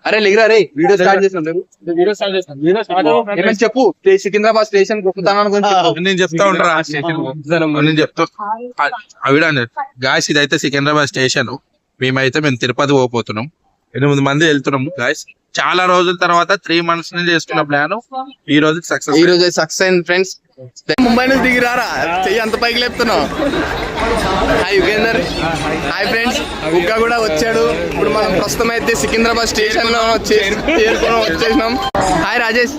అరే లిగరా రే video start చేసిన చెప్పు సికింద్రాబాద్ స్టేషన్ గొప్పతనాన్ని గురించి నేను చెప్తా ఉంటారా నేను చెప్తా అవిడా గాయస్. ఇదైతే సికింద్రాబాద్ స్టేషన్. మేము తిరుపతి పోతున్నాం. 8 మంది వెళ్తున్నాము గాయస్. చాలా రోజుల తర్వాత 3 months నుంచి చేసుకున్న ప్లాన్ ఈ రోజు సక్సెస్ అయింది ఫ్రెండ్స్. ముంబై నుంచి దిగిరారా చెయ్యి అంత పైకి లేపుతున్నావు. Hi Yugender. Hi friends. Ugga కూడా వచ్చాడు. ఇప్పుడు మనం ప్రస్తుతం అయితే సికింద్రాబాద్ స్టేషన్ లో వచ్చేసినాం. హాయ్ రాజేష్.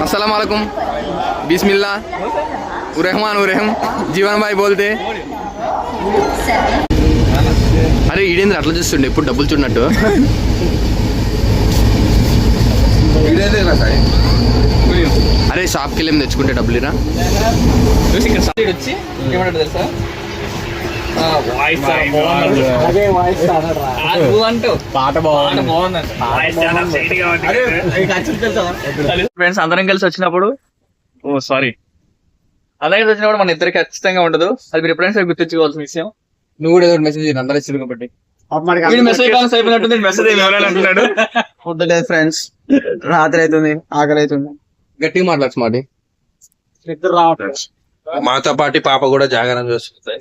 అస్సలాం వాలేకుం. బిస్మిల్లా ఉరెహమాన్ ఉరెహం జీవన్ భాయ్ బోల్తే. అరే ఈడేంద్ర అట్లా చూస్తుండే ఇప్పుడు డబ్బులు చూడనట్టు. అరే షాప్కి వెళ్ళి తెచ్చుకుంటే డబ్బులురా. ఫ్రెండ్స్ అందరం కలిసి వచ్చినప్పుడు అందరం కలిసి వచ్చినప్పుడు మన ఇద్దరికి ఖచ్చితంగా ఉండదు. అది మీరు ఎప్పుడైనా సరే గుర్తించుకోవాల్సిన విషయం. నువ్వు కూడా ఏదో మెసేజ్ అందరూ ఇచ్చారు కాబట్టి మెసేజ్ ఫ్రెండ్స్. రాత్రి అవుతుంది, ఆకలి అవుతుంది. గట్టిగా మాట్లాడచ్చు మాట. మాతో పాటు పాప కూడా జాగరణ చేస్తుంది.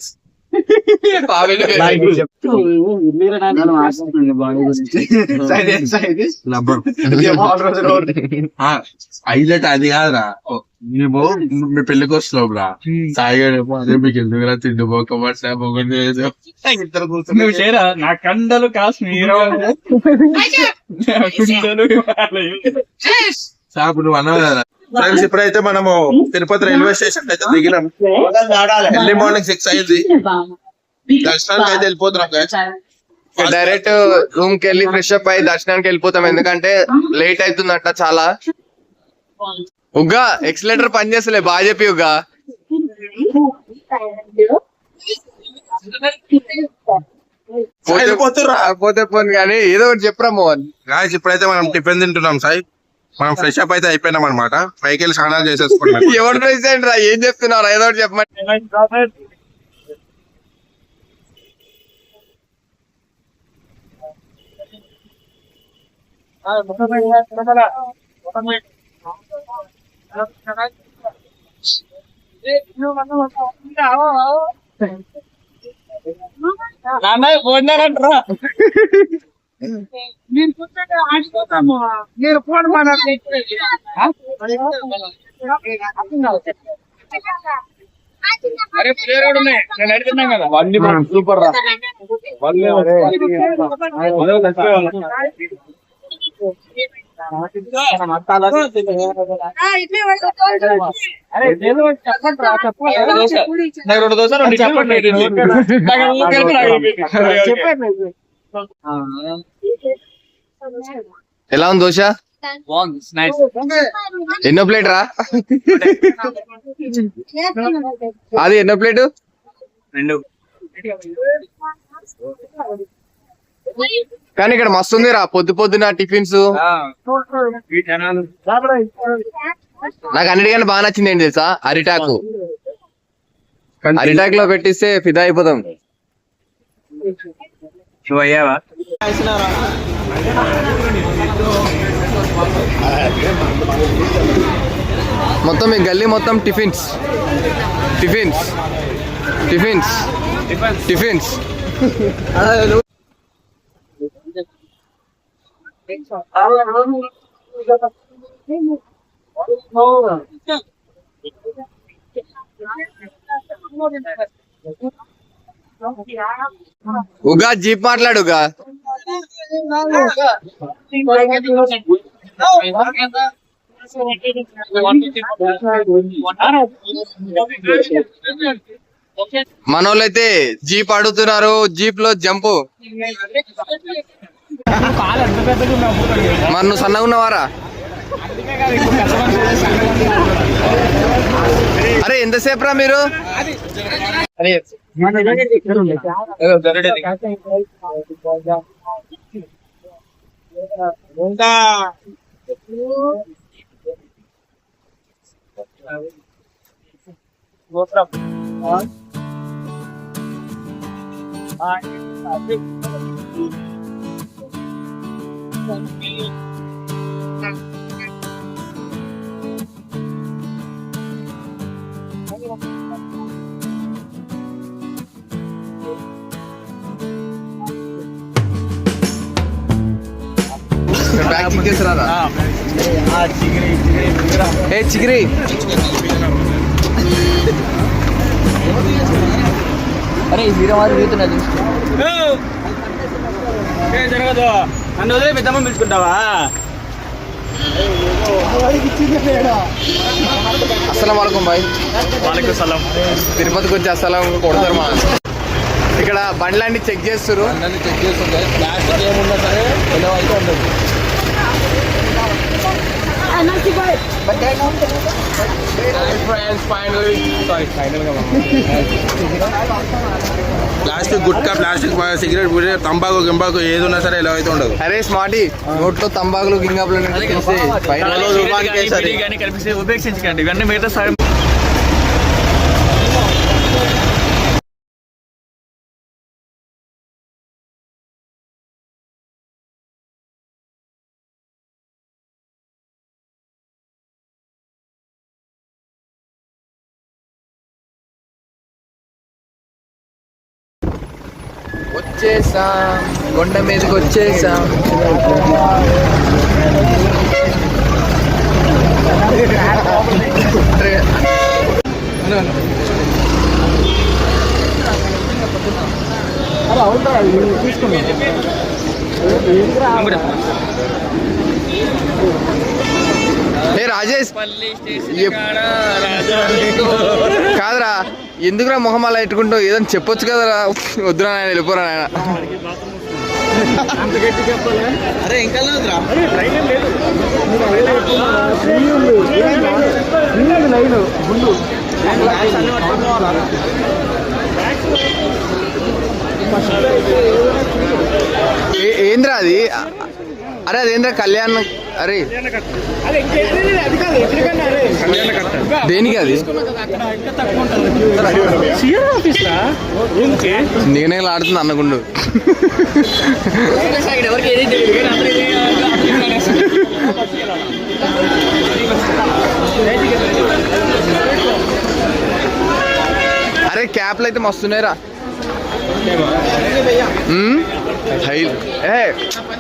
హైలైట్ అది కాదురా, మేము మీ పెళ్లికి వస్తున్నాం రా. సాయిగా మీకు ఎందుకు తిండిపోకమాట నా కండలు కాశ్మీర్ సాపు నువ్వు అన్నావు కదా. ఫ్రెండ్స్ ఇప్పుడైతే మనము తిరుపతి రైల్వే స్టేషన్ అయితే దిగినాం. ఎర్లీ మార్నింగ్ 6 అయింది. దర్శనానికి అయితే వెళ్ళిపోతున్నాం. డైరెక్ట్ రూమ్ కి వెళ్ళి ఫ్రెష్ అప్ అయ్యి దర్శనానికి వెళ్ళిపోతాం. ఎందుకంటే లేట్ అవుతుందట చాలా. ఉగ్గా ఎక్సిలేటర్ పని చేస్తలే, బాగా చెప్పి ఉగ్గా. పోతే పోను కానీ ఏదో ఒకటి చెప్పరా మోహన్. గాయస్ ఇప్పుడైతే మనం టిఫిన్ తింటున్నాం సాయి. మనం ఫ్రెష్ అప్ అయితే అయిపోయినాం అనమాట. పైకి వెళ్ళి స్నానాలు చేసేసుకున్నాం. ఎవరు ఫ్రెష్ అయ్యండి రా, ఏం చెప్తున్నారు ఏదో ఒకటి చెప్పండి. నేను కూర్చొని ఆడిపోతాము. నేను ఫోన్ మాట్లాడుతున్నాను. సూపర్ రా. ఎలా ఉంది దోశ? ఎన్నో ప్లేట్ రా? అది ఎన్నో ప్లేటు? 2. కానీ ఇక్కడ మస్తు ఉంది రా పొద్దున టిఫిన్స్. నాకు అన్నిటికన్నా బాగా నచ్చింది ఏంటి తెలుసా? అరిటాకు. అరిటాక్ లో పెట్టిస్తే ఫిదా అయిపోతాం. మొత్తం ఈ గల్లీ మొత్తం tiffins tiffins tiffins tiffins. Uga jeep మాట్లాడుగా. మనోళ్ళైతే జీప్ అడుగుతున్నారు. జీప్ లో జంపు. మరి నువ్వు సన్నగా ఉన్నవారా? అరే ఎంతసేపు రా మీరు? బ్యాగ్ చిక్కేసరా ఏ చిగిరి అరే ఈ హీరో మాత్రం దిగుతున్నా జరగదు నన్ను వదిలే పెద్దమ్మ పిలుచుకుంటావా అస్సలం వాలేకుం బాయ్. వాళ్ళకి సలం తిరుపతికి వచ్చి అస్సలం కొడతారు మా ఇక్కడ బండ్లన్నీ చెక్ చేస్తారు. చెక్ చేస్తుంటే ప్లాస్టిక్ ఏమున్నా సరే ఎలా అయితే ఉండదు. ప్లాస్టిక్ గుట్కా, ప్లాస్టిక్ సిగరెట్, తంబాకు గింబాకు ఏది ఉన్నా సరే ఎలా అయితే ఉండదు. అరే స్మార్టీ నోట్లో తంబాకులు గింగాపులు కనిపిస్తే ఉపేక్షించకండి ఇవన్నీ మిగతా సగం వచ్చేసాం, కొండ మీదకి వచ్చేసాం. అరే ఏ రాజేష్ కాదురా, ఎందుకురా మొహం అలా పెట్టుకుంటావు? ఏదైనా చెప్పొచ్చు కదరా. వద్దురా నాయన, వెళ్ళిపోరా నాయన. అరే ఇంకా ఏంద్రా అది? అరే అదేంద్రా కళ్యాణ్? అరే దేనికి అది? నేనే ఆడుతుంది అన్నగుండు. ఎవరికి ఏదైతే అరే క్యాప్లు అయితే మస్తున్నాయిరా. ఏ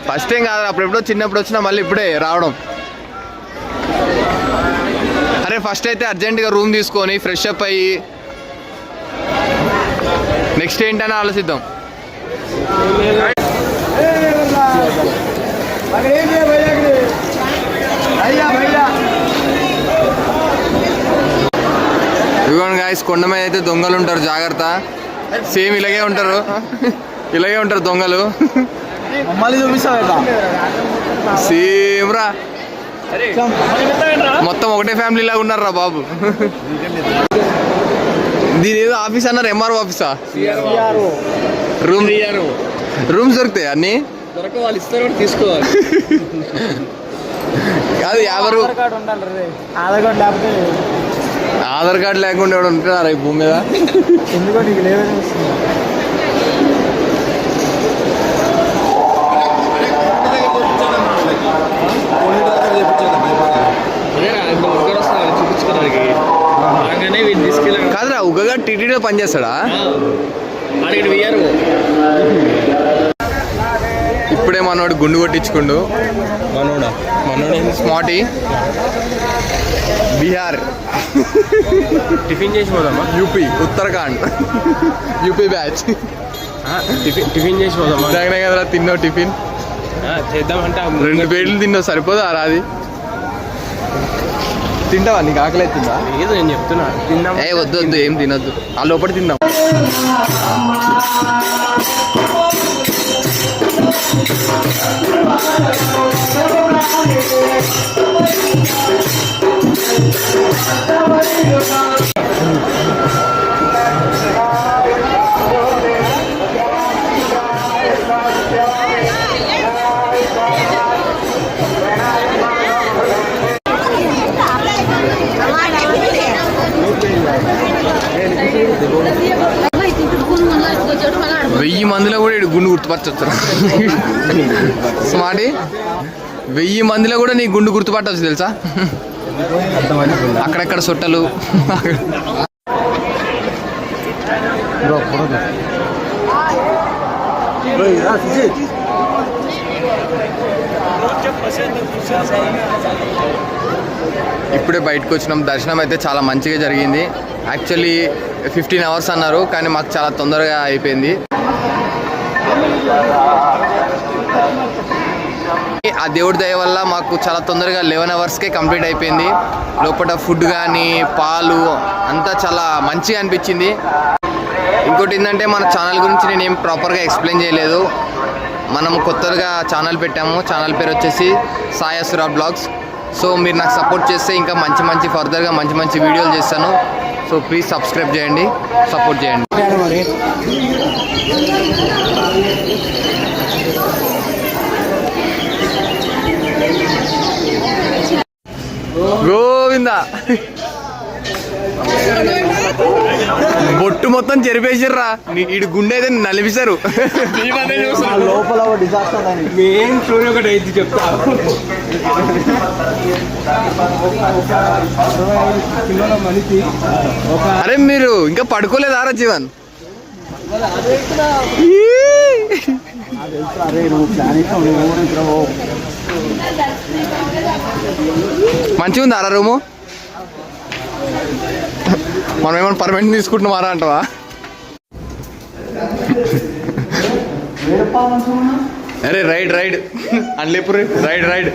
ఫస్ట్ టైం కాదు, అప్పుడెప్పుడో చిన్నప్పుడు వచ్చినా మళ్ళీ ఇప్పుడే రావడం. అరే ఫస్ట్ అయితే అర్జెంటుగా రూమ్ తీసుకొని ఫ్రెష్ అప్ అయ్యి నెక్స్ట్ ఏంటని ఆలోచిద్దాం. ఇదిగోండి గాయ్స్, కొండ మీద అయితే దొంగలు ఉంటారు, జాగ్రత్త. సేమ్ ఇలాగే ఉంటారు, ఇలాగే ఉంటారు దొంగలు. సేమ్ రా, మొత్తం ఒకటే ఫ్యామిలీ లాగా ఉన్నారా బాబు. దీని ఏదో ఆఫీస్ అన్నారు, ఎంఆర్ఓ ఆఫీసా? రూమ్స్ దొరుకుతాయి అన్ని? దొరక వాళ్ళు ఇస్తారు, తీసుకోవాలి. కాదు 50 ఆధార్ కార్డు లేకుండా ఎవడు ఉంటున్నారా ఈ భూమి మీద? ఎందుకో నీకు లేవని వస్తుంది. చూపించుకోవడానికి వీళ్ళు తీసుకెళ్ళారు. కాదురా, ఉగ్గగా టీటీడీలో పనిచేస్తాడా? అడిగి వేయరు. ఇప్పుడే మనోడు గుండు కొట్టించుకుండు. మనోడా స్మార్టీ బీహార్, టిఫిన్ చేసి పోదామా? UP, Uttarakhand, UP batch. Tiffin చేసి పోదామా? దగ్గరే కదరా తిన్నావు టిఫిన్? చేద్దామంటే 2 ప్లేట్లు తిన్నావు, సరిపోదా రాది? తింటావా? నీకు ఆకలి అవుతుందా? ఏదో నేను చెప్తున్నా, తిందాం. ఏ వద్దు వద్దు, ఏం తినొద్దు, ఆ లోపల తిందాం. మందిలో కూడా ఇటు గుండు గుర్తుపట్టచ్చు స్మార్టీ 1000 మందిలో కూడా నీ గుండు గుర్తుపట్టవచ్చు తెలుసా అక్కడక్కడ సొట్టలు ఇప్పుడే బయటకు వచ్చినాం. దర్శనం అయితే చాలా మంచిగా జరిగింది. యాక్చువల్లీ 15 అవర్స్ అన్నారు, కానీ మాకు చాలా తొందరగా అయిపోయింది. ఆ దేవుడి దయ వల్ల మాకు చాలా తొందరగా 11 అవర్స్కే కంప్లీట్ అయిపోయింది. లోపల ఫుడ్ కానీ పాలు అంతా చాలా మంచిగా అనిపించింది. ఇంకోటి ఏంటంటే మన ఛానల్ గురించి నేను ఏం ప్రాపర్గా ఎక్స్ప్లెయిన్ చేయలేదు. మనం కొత్తగా ఛానల్ పెట్టాము. ఛానల్ పేరు వచ్చేసి సాయి అసుర బ్లాగ్స్. సో మీరు నాకు సపోర్ట్ చేస్తే ఇంకా మంచి ఫర్దర్గా మంచి వీడియోలు చేస్తాను. సో ప్లీజ్ సబ్స్క్రైబ్ చేయండి, సపోర్ట్ చేయండి. గోవిందా బొట్టు మొత్తం చెరిపేసిర్రా. ఇటు గుండె అయితే నలిపిస్తారు. లోపల డిజాస్టర్ అని మెయిన్ స్టోరీ ఒకటి అయితే చెప్తా. మనిషి అరే మీరు ఇంకా పడుకోలేదారా జీవన్? అరే నువ్వు ప్లాన్ ఇస్తావు మంచిగా ఉందా రా రూము? మనం ఏమైనా పర్మనెంట్ తీసుకుంటున్నామారా అంటావా? అరే రైడ్ అండ్లేపురి రైడ్